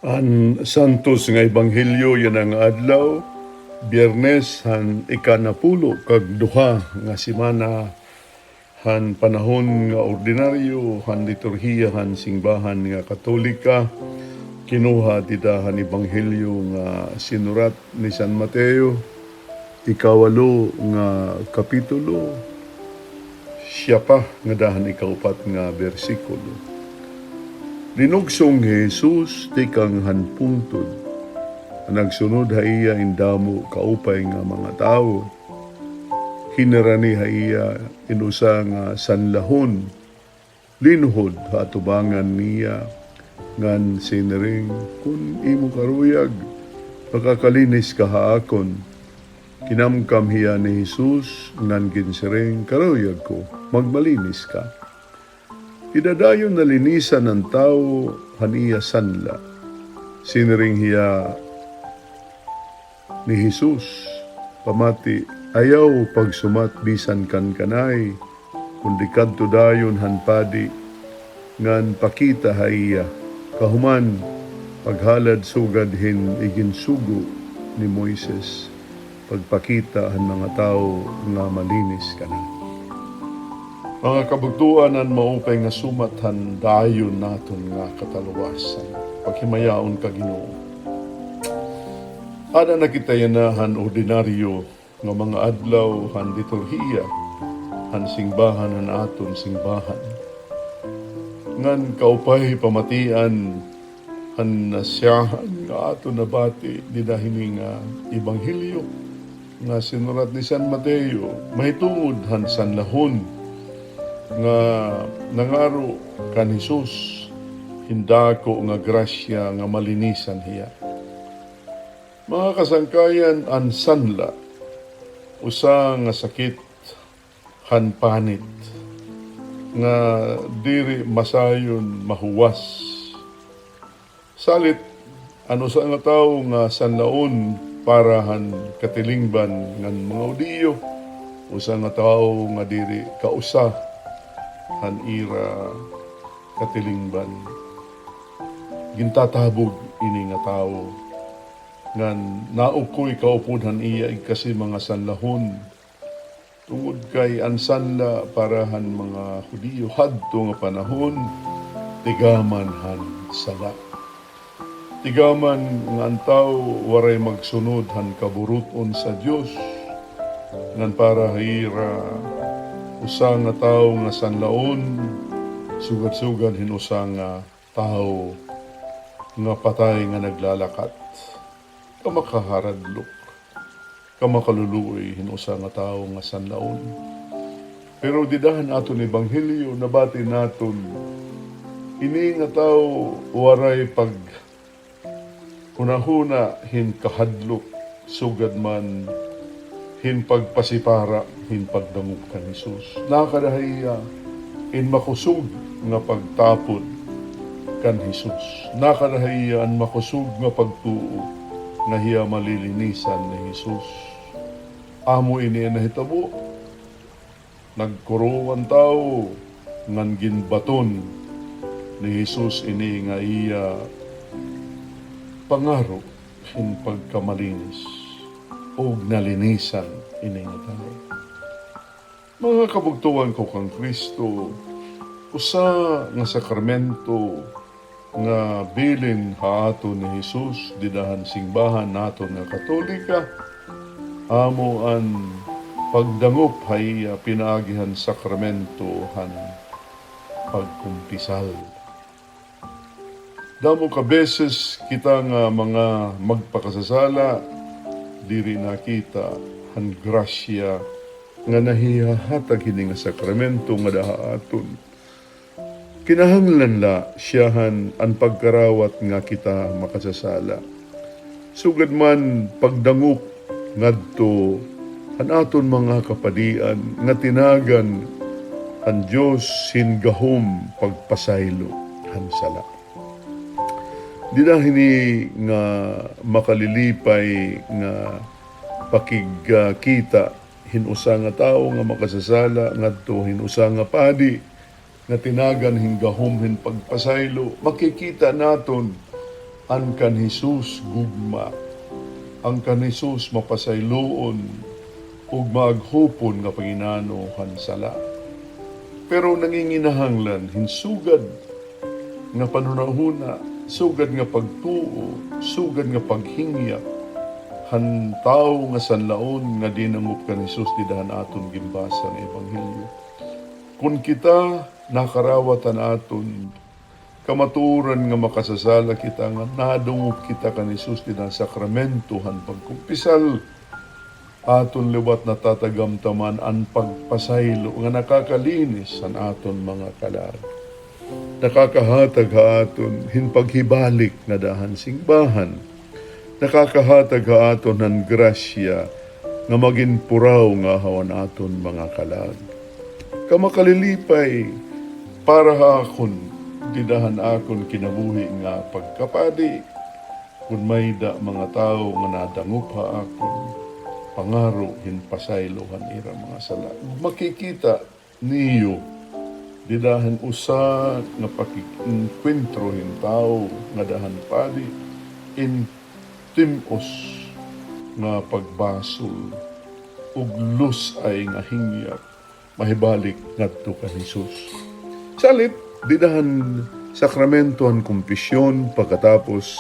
Ang santos nga ebanghelyo yan ang adlaw, Biyernes han ikanapulo kag duha nga semana han panahon nga ordinaryo han liturhiya han singbahan nga Katolika. Kinuha dita han ebanghelyo nga sinurat ni San Mateo, ikawalo nga kapitulo, siya pa nga dahan ikaupat nga bersikulo. Linugsong Jesus tikang hanpungtod. Nagsunod haiya indamo kaupay nga mga tao. Hinarani haiya inusa nga sanlahon. Linuhod hatubangan niya ngan sinering kun imo karuyag makakalinis ka haakon. Kinamkam hiya ni Jesus ngan ginsiring karuyag ko magmalinis ka. Idadayon na linisan ng tao haniya sanla. Siniring hiya ni Jesus, pamati ayaw pagsumat bisan kan kanay, kundi kadto dayon hanpadi, ngan pakita haiya, kahuman paghalad sugad hin iginsugo ni Moises, pagpakita han mga tao nga malinis ka na. Mga kabugtuanan maupay nga sumathan dayon naton nga kataluwasan. Paghimayaon ka Ginoo. Ada na kita yanahan ordinaryo nga mga adlaw han liturhiya, han singbahan han aton singbahan. Ngan kaupay pamatian han nasyahan nga aton nabati didahini nga ebanghelyo nga sinurat ni San Mateo, mahitungod han sanlahon nga nangaro kan Jesus hindako nga grasya nga malinisan hiya. Mga kasangkayan, ang sanla usa nga sakit han panit nga diri masayon mahuwas. Salit ano sa nga tao nga sanlaon para han katilingban ngan mga udiyo, usa nga tao nga diri kausa han ira katilingban. Gintatabog ini nga tao ngan naukoy kaupodhan iya kasi mga sanlahon tungod kay ansanla para han mga Hudiyo hadto nga panahon tigaman han sala. Tigaman nga ang tao waray magsunod han kaburuton sa Dios ngan para hira usa nga tao nga sanlaon, sugad-sugad hinusa nga tao nga patay nga naglalakat. Kamakaharadlok, kamakaluluoy hinusa nga tao nga sanlaon. Pero didahan aton ebanghelyo nabati naton ini nga tao waray pag hunahuna hin kahadlok sugad man hin pagpasipara, hin pagdamog kan Jesus. Nakadahiya, in makusog nga pagtapod kan Jesus. Nakadahiya, an makusog nga pagtuo, nga hiya malilinisan ni Jesus. Amo ini nahitabo, nagkuro ang tao, ngan ginbaton ni Jesus ini nga iya pangaro, hin pagkamalinis o nalinisan ini nga tayo. Mga kabugtuan ko kang Kristo, usa nga sakramento nga bilin haato ni Jesus didahan singbahan nato nga Katolika, amo an pagdangop hay pinaagihan sakramento han pagkumpisal. Damo ka beses kita nga mga magpakasasala diri nakita han grasya nga nahihahatag hini nga sakramento nga dahaaton. Kinahanglan la siyahan ang pagkarawat nga kita makasasala. Sugad man pagdangop ngadto han aton mga kapadian nga tinagan ang Dios hingahom pagpasaylo han sala. Di dahini nga makalilipay nga pakigkita hinusa nga tao nga makasasala ngadto hinusa nga padi nga tinagan hinggahom hin pagpasaylo, makikita naton an kan Jesus gugma, ang kan Jesus mapasayloon, ug maghupon nga Panginanohan sala. Pero nanginginahanglan, hinsugad nga panunahuna, sugad nga pagtuo, sugad nga paghingya, han tao nga sanlaon nga dinangup kan Jesus didahan aton gimbasa ng Ebanghelyo. Kung kita nakarawatan aton, kamaturan nga makasasala kita nga nadungup kita kan Jesus didahan sakramento han pagkumpisal, aton liwat natatagamtaman ang pagpasaylo nga nakakalinis ang aton mga kalag. Nakakahatag aton hinpaghibalik nga dahan singbahan. Nakakahatag aton ng grasya nga maging puraw nga hawan aton mga kalag. Kamakalilipay para akon, didahan akon kinabuhi nga pagkapadi. Kung may da mga tao nga nadangup ha akon, pangaro hinpasaylohan ira mga sala. Makikita niyo didahan usa nga pakikwentro hin tao nga dahan padi in timos nga pagbasol ug lusay nga hingyap mahibalik ngadto kan Jesus. Salit didahan sakramento han kumpisyon pagkatapos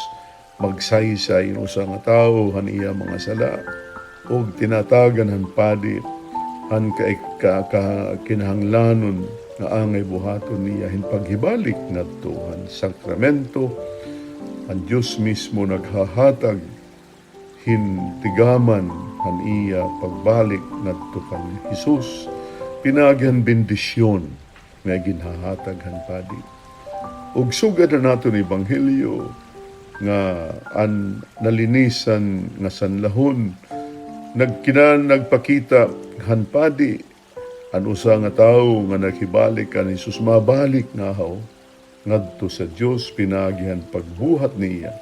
magsaysay no usa nga tawo han iya mga sala ug tinatagan han padi han kinahanglanon nga angay buhaton niya hinpaghibalik ngadto han sakramento. Ang Diyos mismo naghahatag hintigaman han iya pagbalik ngadto kan Jesus. Pinagyan bendisyon nga ginhahatag han padi. Ug sugad na naton Ebanghelyo nga an nalinisan nga sanlahon nagpakita han padi an usa nga tawo nga naghibalik kan Jesus mabalik nga haw ngadto sa Dios pinagihan pagbuhat niya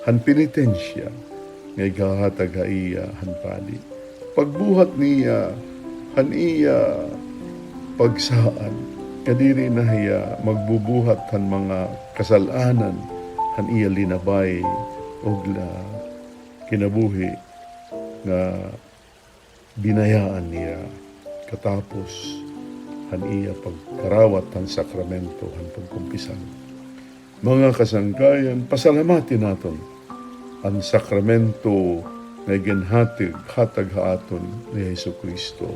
han penitensya nga igahatag ha iya han padi. Pagbuhat niya han iya pagsaan kadiri na hiya magbubuhat han mga kasalanan han iya linabay og la kinabuhi nga binayaan niya katapos han iya pagkarawat han sakramento han pagkumpisan. Mga kasangkayan, pasalamatin naton ang sakramento nga ginhatag haaton ni Jesucristo.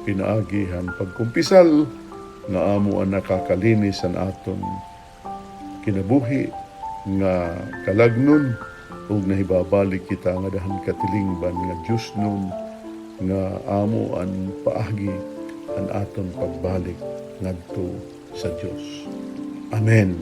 Pinaagi han pagkumpisal nga amo ang nakakalinis ang aton kinabuhi nga kalagnon ug nahibabalik kita nga dahan katilingban nga Dios nun nga amo ang paagi ang aton pagbalik ngadto sa Dios. Amen.